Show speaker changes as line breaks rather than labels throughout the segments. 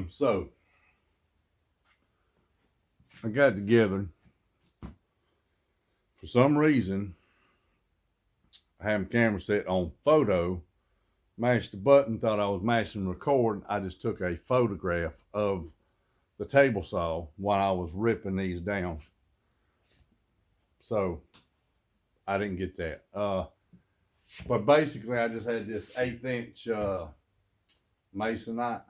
So I got together. For some reason, I had my camera set on photo, mashed the button, thought I was mashing record. I just took a photograph of the table saw while I was ripping these down. So I didn't get that. But basically I just had this 1/8 inch masonite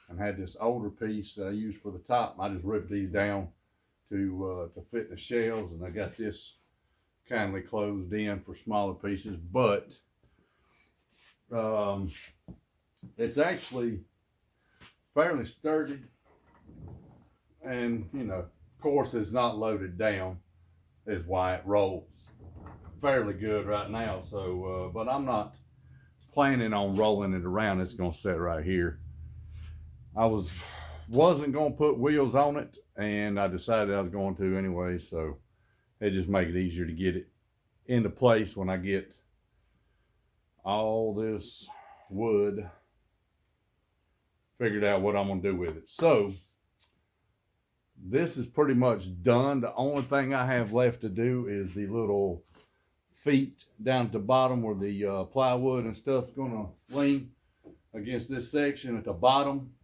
and had this older piece that I used for the top. I just ripped these down to fit the shelves, and I got this kindly closed in for smaller pieces, but it's actually fairly sturdy, and of course it's not loaded down, is why it rolls fairly good right now. So but I'm not planning on rolling it around. It's gonna sit right here. I wasn't gonna put wheels on it, and I decided I was going to anyway, so it just make it easier to get it into place when I get all this wood figured out what I'm gonna do with it. So this is pretty much done. The only thing I have left to do is the little feet down at the bottom where the plywood and stuff's gonna lean against this section at the bottom.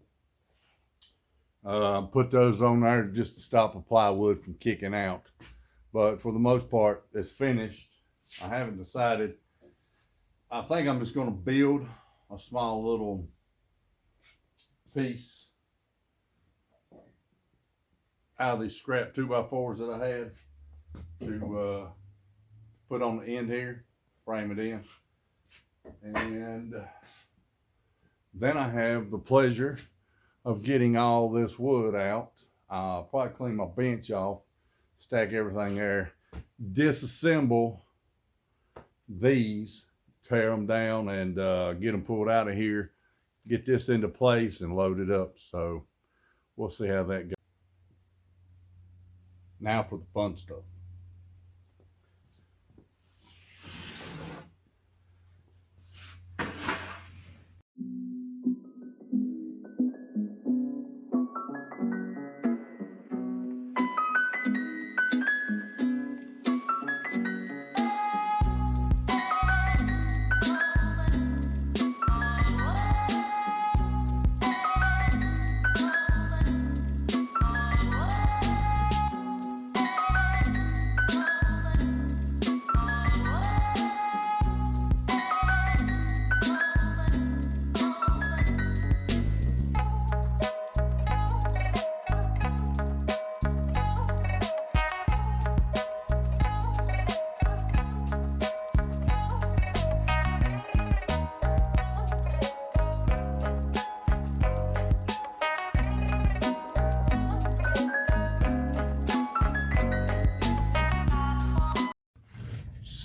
Put those on there just to stop the plywood from kicking out. But for the most part, it's finished. I haven't decided. I think I'm just gonna build a small little piece out of these scrap 2x4s that I had to put on the end here, frame it in. And then I have the pleasure of getting all this wood out. I'll probably clean my bench off, stack everything there, disassemble these, tear them down, and get them pulled out of here, get this into place and load it up. So we'll see how that goes. Now for the fun stuff.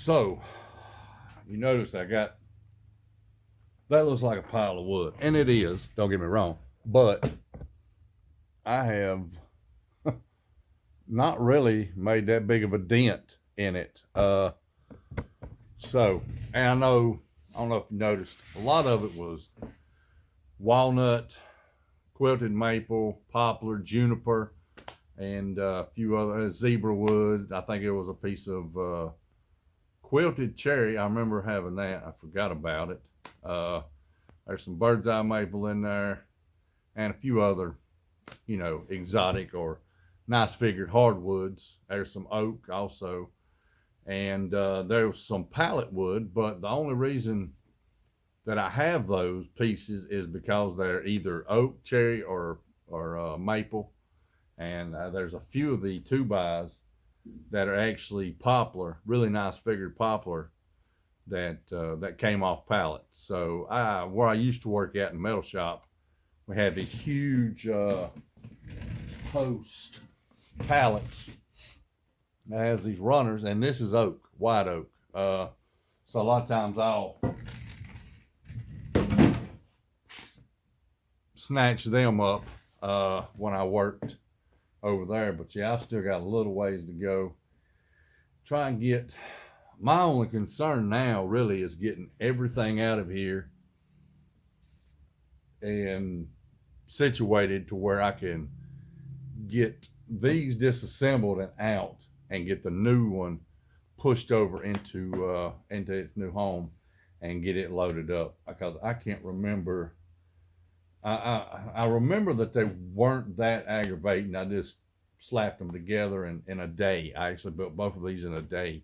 So, you notice I got, that looks like a pile of wood, and it is, don't get me wrong, but I have not really made that big of a dent in it. So, and I don't know if you noticed, a lot of it was walnut, quilted maple, poplar, juniper, and a few other, zebra wood. I think it was a piece of quilted cherry. I remember having that. I forgot about it. There's some bird's eye maple in there, and a few other, exotic or nice figured hardwoods. There's some oak also, and there was some pallet wood. But the only reason that I have those pieces is because they're either oak, cherry, or maple, and there's a few of the 2x that are actually poplar, really nice figured poplar that came off pallets. So where I used to work at in the metal shop, we had these huge post pallets that has these runners, and this is oak, white oak. So a lot of times I'll snatch them up when I worked over there. But yeah, I've still got a little ways to go. Try and get, my only concern now really is getting everything out of here and situated to where I can get these disassembled and out and get the new one pushed over into its new home and get it loaded up, because I can't remember. I remember that they weren't that aggravating. I just slapped them together in a day. I actually built both of these in a day,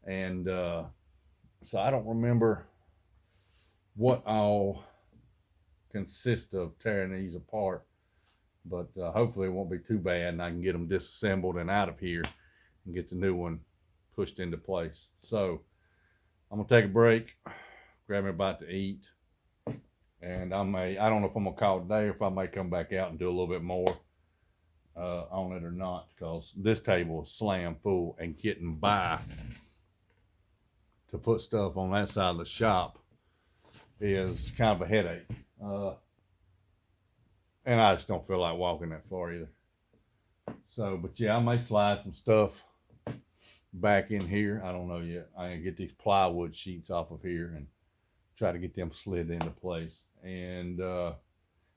and so I don't remember what all consists of tearing these apart. But hopefully it won't be too bad, and I can get them disassembled and out of here and get the new one pushed into place. So I'm gonna take a break, grab me a bite to eat, and I don't know if I'm gonna call it a day or if I may come back out and do a little bit more on it or not, because this table is slam full, and getting by to put stuff on that side of the shop is kind of a headache. And I just don't feel like walking that far either. So, but yeah, I may slide some stuff back in here. I don't know yet. I can get these plywood sheets off of here and try to get them slid into place. And if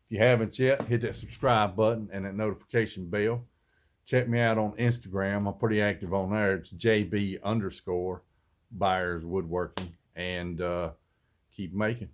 you haven't yet, hit that subscribe button and that notification bell. Check me out on Instagram. I'm pretty active on there. It's JB_Byers Woodworking. And keep making.